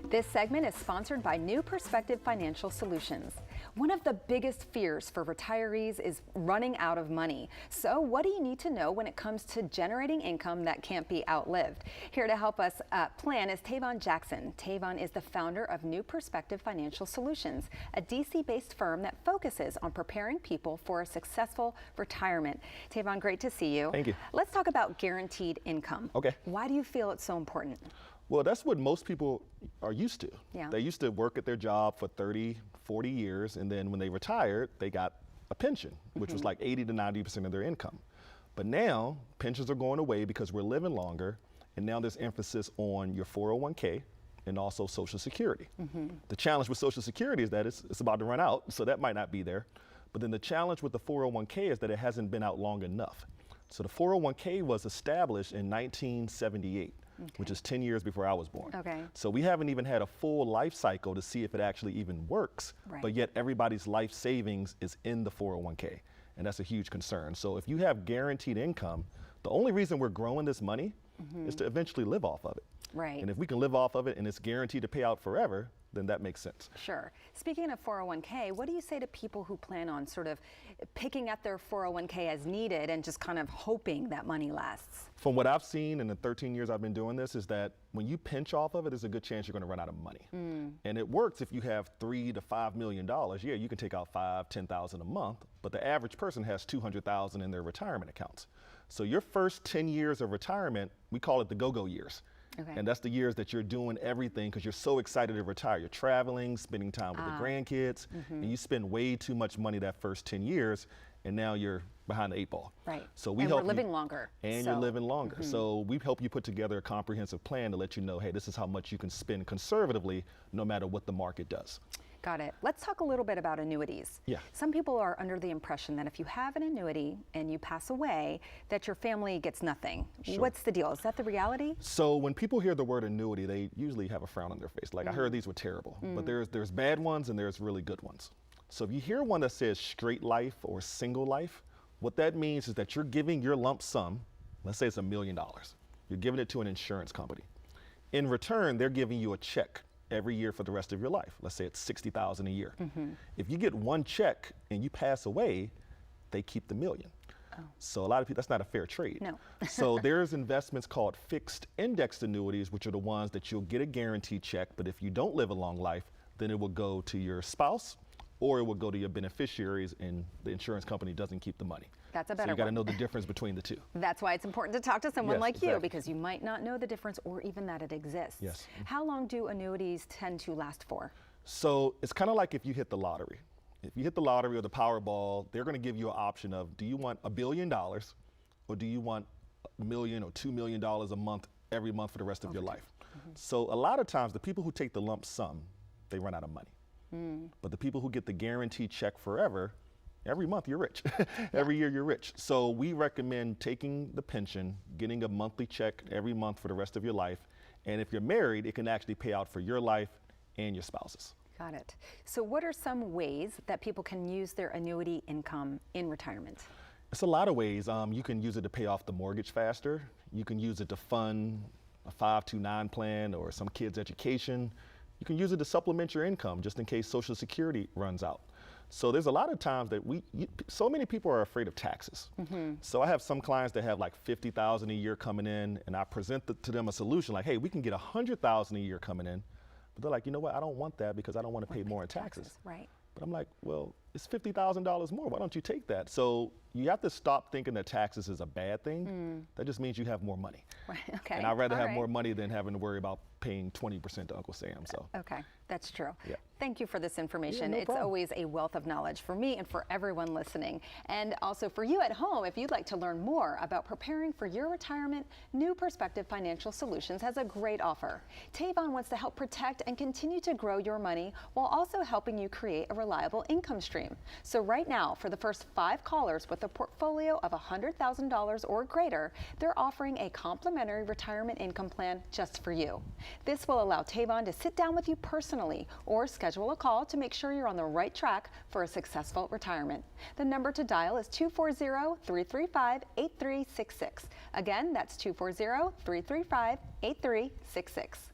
This segment is sponsored by New Perspective Financial Solutions. One of the biggest fears for retirees is running out of money. So what do you need to know when it comes to generating income that can't be outlived? Here to help us plan is Tavon Jackson. Tavon is the founder of New Perspective Financial Solutions, a DC-based firm that focuses on preparing people for a successful retirement. Tavon, great to see you. Thank you. Let's talk about guaranteed income. Okay. Why do you feel it's so important? Well, that's what most people are used to. Yeah. They used to work at their job for 30, 40 years, and then when they retired, they got a pension, which was like 80 to 90% of their income. But now, pensions are going away because we're living longer, and now there's emphasis on your 401k and also Social Security. The challenge with Social Security is that it's about to run out, so that might not be there. But then the challenge with the 401k is that it hasn't been out long enough. So the 401k was established in 1978. Which is 10 years before I was born. Okay. So we haven't even had a full life cycle to see if it actually even works, Right. but yet everybody's life savings is in the 401k, and that's a huge concern. So if you have guaranteed income, the only reason we're growing this money is to eventually live off of it. Right. And if we can live off of it and it's guaranteed to pay out forever, then that makes sense. Sure. Speaking of 401k, what do you say to people who plan on sort of picking at their 401k as needed and just kind of hoping that money lasts? From what I've seen in the 13 years I've been doing this is that when you pinch off of it, there's a good chance you're going to run out of money. And it works if you have $3 to $5 million. Yeah, you can take out $10,000 a month, but the average person has $200,000 in their retirement accounts. So your first 10 years of retirement, we call it the go-go years. Okay. And that's the years that you're doing everything because you're so excited to retire. You're traveling, spending time with the grandkids, and you spend way too much money that first 10 years, and now you're behind the 8 ball. Right. So we and help we're living longer. And you're living longer. So we help you put together a comprehensive plan to let you know, hey, this is how much you can spend conservatively no matter what the market does. Got it. Let's talk a little bit about annuities. Yeah. Some people are under the impression that if you have an annuity and you pass away, that your family gets nothing. Sure. What's the deal? Is that the reality? So when people hear the word annuity, they usually have a frown on their face. Like, I heard these were terrible, but there's bad ones and there's really good ones. So if you hear one that says straight life or single life, what that means is that you're giving your lump sum, let's say it's $1 million. You're giving it to an insurance company. In return, they're giving you a check every year for the rest of your life. Let's say it's $60,000 a year. If you get one check and you pass away, they keep the $1 million. So a lot of people, that's not a fair trade. No. So there's investments called fixed indexed annuities, which are the ones that you'll get a guaranteed check, but if you don't live a long life, then it will go to your spouse or it will go to your beneficiaries and the insurance company doesn't keep the money. That's a better So you got to one. know the difference between the two. That's why it's important to talk to someone Yes, like you, exactly. because you might not know the difference or even that it exists. Yes. How long do annuities tend to last for? So it's kind of like if you hit the lottery. If you hit the lottery or the Powerball, they're going to give you an option of, do you want $1 billion or do you want $1 million or $2 million a month every month for the rest of your life? So a lot of times the people who take the lump sum, they run out of money. But the people who get the guaranteed check forever, every month you're rich. Every year you're rich. So we recommend taking the pension, getting a monthly check every month for the rest of your life. And if you're married, it can actually pay out for your life and your spouse's. Got it. So what are some ways that people can use their annuity income in retirement? It's a lot of ways. You can use it to pay off the mortgage faster. You can use it to fund a 529 plan or some kid's education. You can use it to supplement your income just in case Social Security runs out. So there's a lot of times that so many people are afraid of taxes. So I have some clients that have like $50,000 a year coming in, and I present to them a solution like, hey, we can get $100,000 a year coming in. But they're like, you know what, I don't want that because I don't want to pay more in taxes. Right. But I'm like, well, it's $50,000 more. Why don't you take that? So you have to stop thinking that taxes is a bad thing. That just means you have more money. Right. Okay. And I'd rather All have right. more money than having to worry about paying 20% to Uncle Sam. So. Okay, that's true. Yeah. Thank you for this information. Yeah, no It's problem. always a wealth of knowledge for me and for everyone listening. And also for you at home, if you'd like to learn more about preparing for your retirement, New Perspective Financial Solutions has a great offer. Tavon wants to help protect and continue to grow your money while also helping you create a reliable income stream. So right now, for the first 5 callers with a portfolio of $100,000 or greater, they're offering a complimentary retirement income plan just for you. This will allow Tavon to sit down with you personally or schedule a call to make sure you're on the right track for a successful retirement. The number to dial is 240-335-8366. Again, that's 240-335-8366.